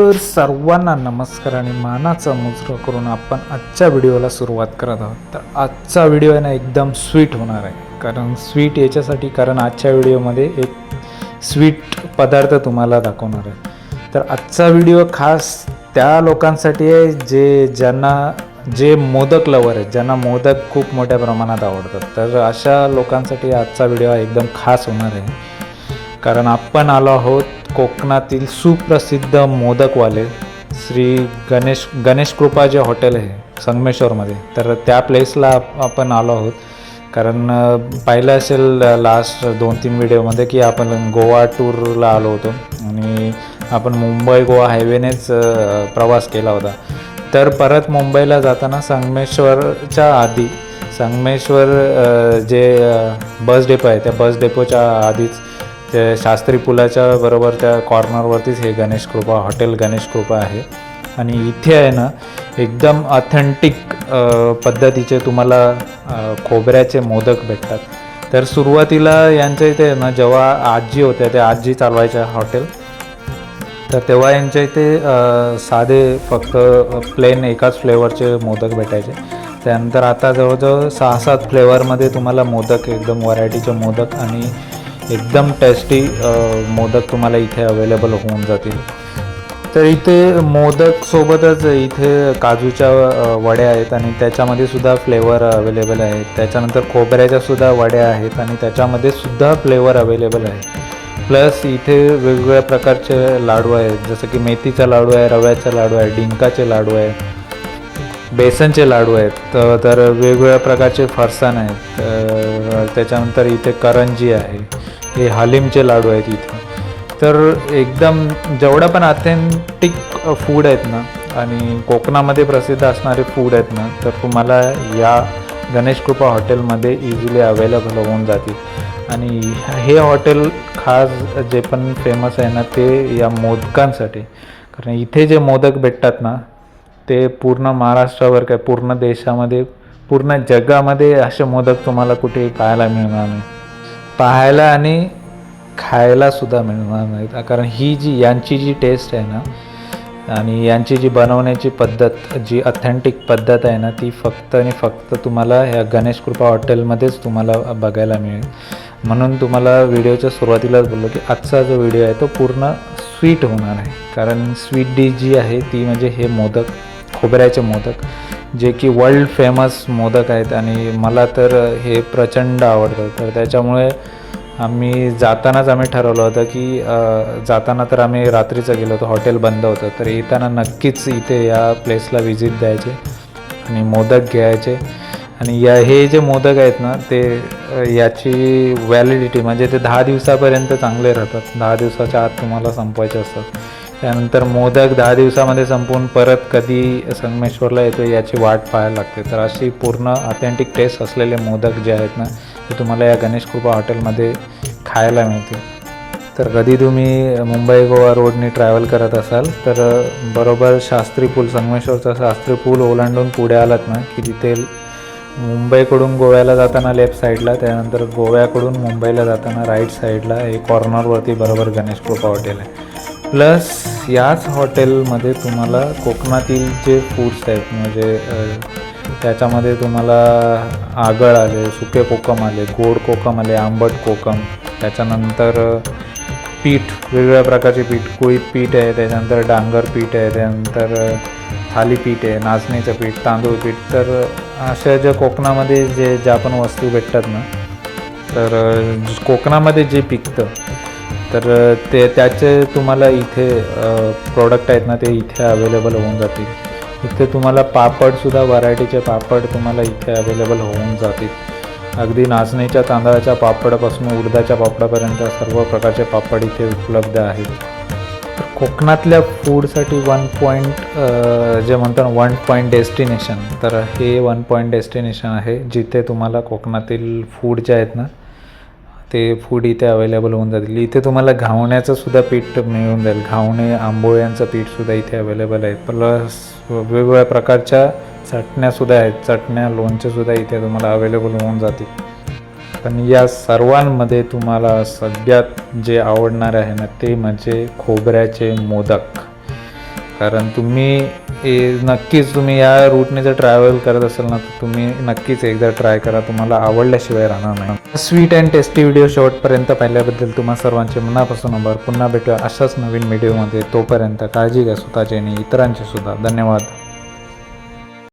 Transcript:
तर सर्वांना नमस्कार आणि मानाचा मुजरा करून आपण आजच्या व्हिडिओला सुरुवात करत आहोत. तर आजचा व्हिडिओ आहे ना एकदम स्वीट होणार आहे. कारण स्वीट याच्यासाठी कारण आजच्या व्हिडिओमध्ये एक स्वीट पदार्थ तुम्हाला दाखवणार आहे. तर आजचा व्हिडिओ खास त्या लोकांसाठी आहे जे मोदक लवर आहेत, ज्यांना मोदक खूप मोठ्या प्रमाणात आवडतात. तर अशा लोकांसाठी आजचा व्हिडिओ एकदम खास होणार आहे. कारण आपण आलो आहोत कोकणातील सुप्रसिद्ध मोदकवाले श्री गणेश कृपा जे हॉटेल आहे संगमेश्वरमध्ये, तर त्या प्लेसला आपण आलो आहोत. कारण पाहिलं असेल लास्ट 2-3 व्हिडिओमध्ये की आपण गोवा टूरला आलो होतो आणि आपण मुंबई गोवा हायवेनेच प्रवास केला होता. तर परत मुंबईला जाताना संगमेश्वरच्या आधी जे बस डेपो आहे त्या बस डेपोच्या आधीच ते शास्त्री पुलाच्या बरोबर त्या कॉर्नरवरतीच हे हॉटेल गणेश कृपा आहे. आणि इथे आहे ना एकदम ऑथेंटिक पद्धतीचे तुम्हाला खोबऱ्याचे मोदक भेटतात. तर सुरुवातीला यांच्या इथे ना जेव्हा आजी होत्या त्या आजी चालवायच्या हॉटेल, तर तेव्हा यांच्या इथे साधे फक्त प्लेन एकाच फ्लेवरचे मोदक भेटायचे. त्यानंतर आता जवळजवळ 6-7 फ्लेवरमध्ये तुम्हाला मोदक एकदम व्हरायटीचे मोदक आणि एकदम टेस्टी मोदक तुम्हाला इथे अवेलेबल होऊन जातील. तर इथे मोदकसोबतच इथे काजूच्या वड्या आहेत आणि त्याच्यामध्ये सुद्धा फ्लेवर अवेलेबल आहेत. त्याच्यानंतर खोबऱ्याच्या सुद्धा वड्या आहेत आणि त्याच्यामध्ये सुद्धा फ्लेवर अवेलेबल आहे. प्लस इथे वेगवेगळ्या प्रकारचे लाडू आहेत, जसं की मेथीचा लाडू आहे, रव्याचा लाडू आहे, डिंकाचे लाडू आहे, बेसनचे लाडू आहेत, तर वेगवेगळ्या प्रकारचे फरसाण आहेत. त्याच्यानंतर इथे करंजी आहे, हे हलीमचे लाडू आहेत इथे. तर एकदम जेवढं पण ऑथेंटिक फूड आहेत ना आणि कोकणामध्ये प्रसिद्ध असणारे फूड आहेत ना, तर तुम्हाला या गणेश कृपा हॉटेलमध्ये इझिली अवेलेबल होऊन जातील. आणि हे हॉटेल खास जे पण फेमस आहे ना ते या मोदकांसाठी. कारण इथे जे मोदक भेटतात ना ते पूर्ण महाराष्ट्रावर काय पूर्ण देशामध्ये पूर्ण जगामध्ये असे मोदक तुम्हाला कुठेही पाहायला मिळणार नाही, पाहायला आणि खायला सुद्धा मिळणार नाहीत. कारण यांची जी टेस्ट आहे ना आणि यांची जी बनवण्याची पद्धत, जी ऑथेंटिक पद्धत आहे ना, ती फक्त आणि फक्त तुम्हाला ह्या गणेश कृपा हॉटेलमध्येच तुम्हाला बघायला मिळेल. म्हणून तुम्हाला व्हिडिओच्या सुरुवातीलाच बोललो की आजचा जो व्हिडिओ आहे तो पूर्ण स्वीट होणार आहे. कारण स्वीट डिश जी आहे ती म्हणजे हे मोदक, खोबऱ्याचे मोदक, जे की वर्ल्ड फेमस मोदक आहेत आणि मला तर हे प्रचंड आवडतं. तर त्याच्यामुळे आम्ही ठरवलं होतं की जाताना तर आम्ही रात्रीचं गेलो होतो, हॉटेल बंद होतं, तर येताना नक्कीच इथे या प्लेसला व्हिजिट द्यायचे आणि मोदक घ्यायचे. आणि हे जे मोदक आहेत ना ते याची व्हॅलिडिटी म्हणजे ते 10 दिवसापर्यंत चांगले राहतात. 10 दिवसाच्या आत तुम्हाला संपवायचे असतात. त्यानंतर मोदक 10 दिवसामध्ये संपवून परत कधी संगमेश्वरला येतो याची वाट पाहायला लागते. तर अशी पूर्ण ऑथेंटिक टेस्ट असलेले मोदक जे आहेत ना ते तुम्हाला या गणेश कृपा हॉटेलमध्ये खायला मिळतील. तर कधी तुम्ही मुंबई गोवा रोडने ट्रॅव्हल करत असाल तर बरोबर संगमेश्वरचा शास्त्री पूल ओलांडून पुढे आलात ना की तिथे मुंबईकडून गोव्याला जाताना लेफ्ट साईडला, त्यानंतर गोव्याकडून मुंबईला जाताना राईट साईडला एक कॉर्नरवरती बरोबर गणेश कृपा हॉटेल आहे. प्लस याच हॉटेलमध्ये तुम्हाला कोकणातील जे फूड्स आहेत म्हणजे त्याच्यामध्ये तुम्हाला आगळ आले, सुके कोकम आले, गोड कोकम आले, आंबट कोकम, त्याच्यानंतर पीठ, वेगवेगळ्या प्रकारचे पीठ, कुळीत पीठ आहे, त्याच्यानंतर डांगर पीठ आहे, त्यानंतर थालीपीठ आहे, नाचणीचं पीठ, तांदूळ पीठ. तर अशा ज्या कोकणामध्ये ज्या पण वस्तू भेटतात ना, तर कोकणामध्ये जे पिकतं तर त्याचे तुम्हाला इथे प्रोडक्ट आहेत ना ते इथे अवेलेबल होऊन जातील. इथे तुम्हाला पापडसुद्धा व्हरायटीचे पापड तुम्हाला इथे अवेलेबल होऊन जातील. अगदी नाचणीच्या तांदळाच्या पापडापासून उडदाच्या पापडापर्यंत सर्व प्रकारचे पापड इथे उपलब्ध आहेत. तर कोकणातल्या फूडसाठी जे म्हणतात 1 पॉईंट डेस्टिनेशन, तर हे 1 पॉईंट डेस्टिनेशन आहे जिथे तुम्हाला कोकणातील फूड जे आहेत ना ते फूड इथे अवेलेबल होऊन जातील. इथे तुम्हाला घावण्याचं सुद्धा पीठ मिळून जाईल. घावणे, आंबोळ्यांचं पीठसुद्धा इथे अवेलेबल आहे. प्लस वेगवेगळ्या प्रकारच्या चटण्यासुद्धा आहेत, चटण्या, लोणचेसुद्धा इथे तुम्हाला अवेलेबल होऊन जातील. पण या सर्वांमध्ये तुम्हाला सगळ्यात जे आवडणार आहे ना ते म्हणजे खोबऱ्याचे मोदक. कारण तुम्ही नक्कीच तुम्ही या रूटने जर ट्रॅव्हल करत असाल ना तर तुम्ही नक्कीच एकदा ट्राय करा, तुम्हाला आवडल्याशिवाय राहणार नाही. स्वीट अँड टेस्टी व्हिडिओ शेवटपर्यंत पाहिल्याबद्दल तुम्हा सर्वांचे मनापासून आभार. पुन्हा भेटूया अशाच नवीन व्हिडिओमध्ये. तोपर्यंत काळजी घ्या स्वतःची आणि इतरांची सुद्धा. धन्यवाद.